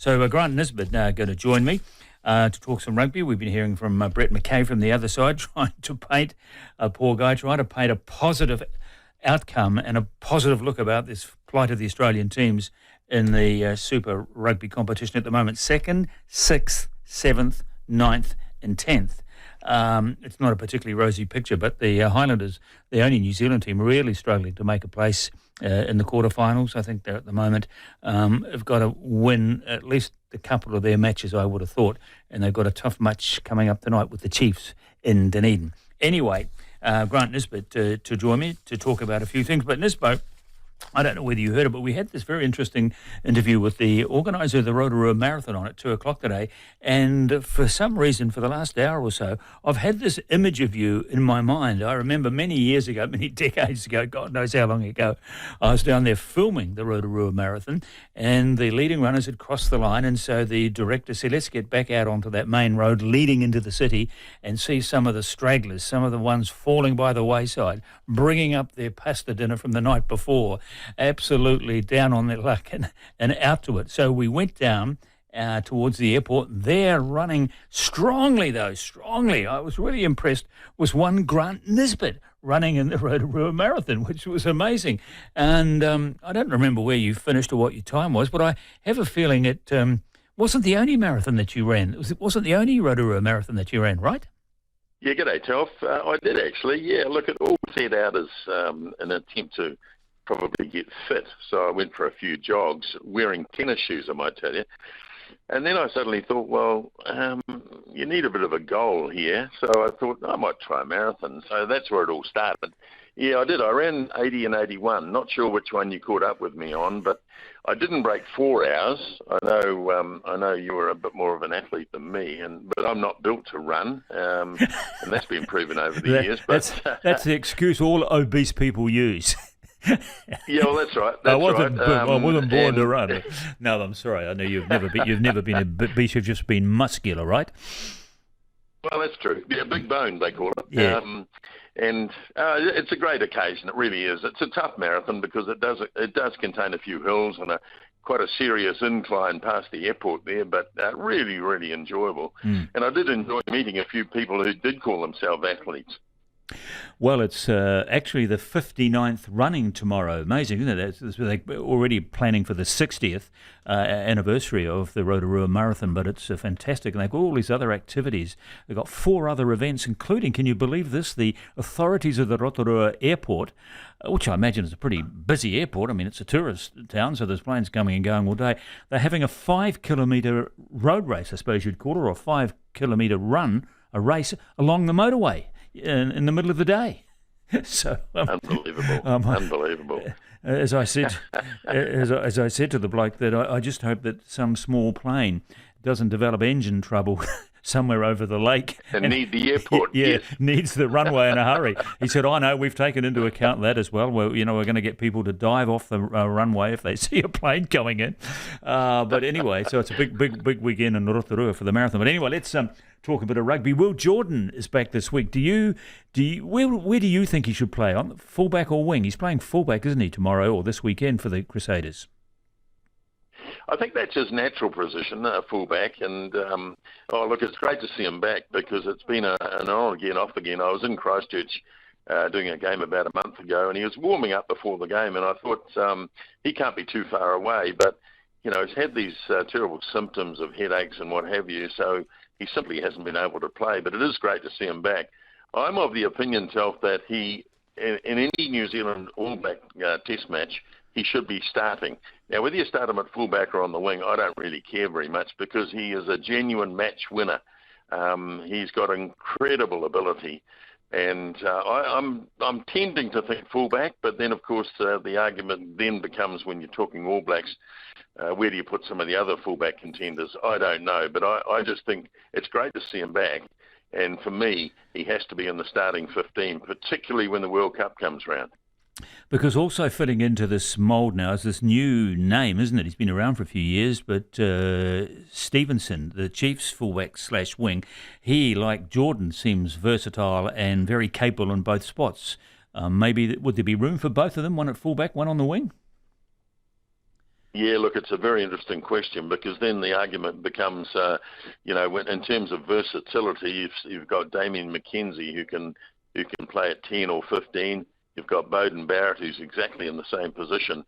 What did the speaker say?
So Grant Nisbett going to join me to talk some rugby. We've been hearing from Brett McKay from the other side, trying to paint a poor guy, trying to paint a positive outcome and a positive look about this plight of the Australian teams in the Super Rugby competition at the moment. 2nd, 6th, 7th, 9th and 10th. It's not a particularly rosy picture, but the Highlanders, the only New Zealand team really struggling to make a place in the quarterfinals. I think they're at the moment have got to win at least a couple of their matches, I would have thought, and they've got a tough match coming up tonight with the Chiefs in Dunedin. Anyway, Grant Nisbett to join me to talk about a few things. But Nisbett, I don't know whether you heard it, but we had this very interesting interview with the organiser of the Rotorua Marathon on at 2 o'clock today. And for some reason, for the last hour or so, I've had this image of you in my mind. I remember many years ago, many decades ago, God knows how long ago, I was down there filming the Rotorua Marathon and the leading runners had crossed the line. And so the director said, let's get back out onto that main road leading into the city and see some of the stragglers, some of the ones falling by the wayside, bringing up their pasta dinner from the night before, absolutely down on their luck and out to it. So we went down towards the airport. They're running strongly, though, strongly. I was really impressed. Was one Grant Nisbett running in the Rotorua Marathon, which was amazing. And I don't remember where you finished or what your time was, but I have a feeling it wasn't the only marathon that you ran. It wasn't the only Rotorua Marathon that you ran, right? Yeah, g'day, Telf. I did actually. Yeah, look, it all set out as an attempt to probably get fit. So I went for a few jogs, wearing tennis shoes, I might tell you. And then I suddenly thought, well, you need a bit of a goal here. So I thought I might try a marathon. So that's where it all started. Yeah, I did. I ran 80 and 81. Not sure which one you caught up with me on, but I didn't break 4 hours. I know you were a bit more of an athlete than me, but I'm not built to run, and that's been proven over the years. But that's the excuse all obese people use. Yeah, well, that's right. I wasn't born to run. No, I'm sorry. I know you've never been obese. You've just been muscular, right? Well, that's true. Yeah, big bone they call it. Yeah. And it's a great occasion. It really is. It's a tough marathon because it does contain a few hills and quite a serious incline past the airport there, but really, really enjoyable. And I did enjoy meeting a few people who did call themselves athletes. Well, it's actually the 59th running tomorrow. Amazing, isn't it? They're already planning for the 60th anniversary of the Rotorua Marathon, but it's fantastic. And they've got all these other activities. They've got 4 other events, including, can you believe this, the authorities of the Rotorua airport, which I imagine is a pretty busy airport. I mean, it's a tourist town, so there's planes coming and going all day. They're having a 5-kilometre road race, I suppose you'd call it, or a 5-kilometre run, a race along the motorway in the middle of the day. So unbelievable. Unbelievable. As I said to the bloke, that I just hope that some small plane doesn't develop engine trouble somewhere over the lake. And need the airport. Yeah, yes. Needs the runway in a hurry. He said, I know, we've taken into account that as well. We're going to get people to dive off the runway if they see a plane coming in. But anyway, so it's a big weekend in Rotorua for the marathon. But anyway, let's talk a bit of rugby. Will Jordan is back this week. Where do you think he should play? On fullback or wing? He's playing fullback, isn't he, tomorrow or this weekend for the Crusaders? I think that's his natural position, fullback. And, look, it's great to see him back because it's been an on again, off again. I was in Christchurch doing a game about a month ago, and he was warming up before the game, and I thought he can't be too far away. But, he's had these terrible symptoms of headaches and what have you, so he simply hasn't been able to play. But it is great to see him back. I'm of the opinion, Telf, that he, in any New Zealand All Black test match, he should be starting. Now, whether you start him at fullback or on the wing, I don't really care very much because he is a genuine match winner. He's got incredible ability. And I'm tending to think fullback, but then, of course, the argument then becomes when you're talking All Blacks, where do you put some of the other fullback contenders? I don't know, but I just think it's great to see him back. And for me, he has to be in the starting 15, particularly when the World Cup comes round. Because also fitting into this mould now is this new name, isn't it? He's been around for a few years, but Stevenson, the Chiefs fullback / wing, he, like Jordan, seems versatile and very capable in both spots. Maybe would there be room for both of them, one at fullback, one on the wing? Yeah, look, it's a very interesting question, because then the argument becomes, in terms of versatility, you've got Damien McKenzie who can play at 10 or 15. You've got Bowden Barrett, who's exactly in the same position.